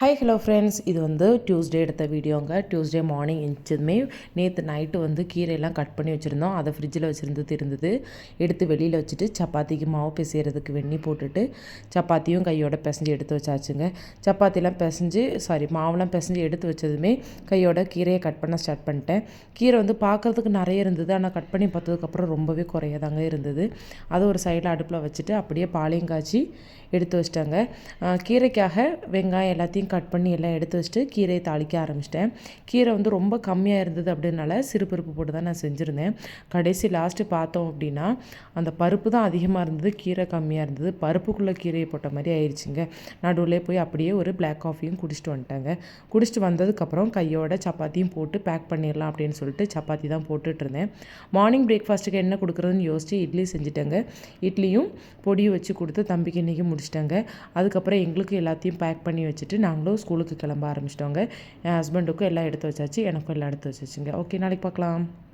Hi hello friends, இது வந்து Tuesday எடுத்த வீடியோங்க. டியூஸ்டே மார்னிங் எந்திரிச்சதுமே நேற்று நைட்டு வந்து கீரையெல்லாம் கட் பண்ணி வச்சுருந்தோம். அதை ஃப்ரிட்ஜில் இருந்தது எடுத்து வெளியில் வச்சுட்டு சப்பாத்திக்கு மாவு பிசைகிறதுக்கு வெந்நி போட்டுட்டு சப்பாத்தியும் கையோட பிசைஞ்சு எடுத்து வச்சாச்சுங்க. சப்பாத்திலாம் மாவுலாம் பிசைஞ்சு எடுத்து வச்சதுமே கையோட கீரையை கட் பண்ண ஸ்டார்ட் பண்ணிட்டேன். கீரை வந்து பார்க்குறதுக்கு நிறைய இருந்தது, ஆனால் கட் பண்ணி பார்த்ததுக்கப்புறம் ரொம்பவே குறையதாங்க இருந்தது. அதை ஒரு சைடில் அடுப்பில் வச்சுட்டு அப்படியே பாலையும் காய்ச்சி எடுத்து வச்சிட்டாங்க. கீரைக்காக வெங்காயம் எல்லாத்தையும் கட் பண்ணி எல்லாம் எடுத்து வச்சுட்டு கீரையை தாளிக்க ஆரம்பிச்சிட்டேன். கீரை வந்து ரொம்ப கம்மியாக இருந்தது அப்படின்னால சிறுபருப்பு போட்டு தான் நான் செஞ்சுருந்தேன். கடைசி லாஸ்ட்டு பார்த்தோம் அப்படின்னா அந்த பருப்பு தான் அதிகமாக இருந்தது, கீரை கம்மியாக இருந்தது. பருப்புக்குள்ளே கீரையை போட்ட மாதிரி ஆயிடுச்சுங்க. நடுவில் போய் அப்படியே ஒரு பிளாக் காஃபியும் குடிச்சிட்டு வந்துட்டாங்க. குடிச்சிட்டு வந்ததுக்கப்புறம் கையோட சப்பாத்தியும் போட்டு பேக் பண்ணிடலாம் அப்படின்னு சொல்லிட்டு சப்பாத்தி தான் போட்டுட்ருந்தேன். மார்னிங் பிரேக்ஃபாஸ்ட்டுக்கு என்ன கொடுக்குறதுன்னு யோசித்து இட்லி செஞ்சுட்டேங்க. இட்லியும் பொடியும் வச்சு கொடுத்து தம்பிக்கு இன்றைக்கி முடிச்சிட்டேங்க. அதுக்கப்புறம் எங்களுக்கு எல்லாத்தையும் பேக் பண்ணி வச்சுட்டு நாங்களும் ஸ்கூலுக்கு கிளம்ப ஆரம்பிச்சிட்டோங்க. என் ஹஸ்பண்டுக்கும் எல்லாம் எடுத்து வச்சாச்சு, எனக்கும் எல்லாம் எடுத்து வச்சாச்சுங்க. ஓகே, நாளைக்கு பார்க்கலாம்.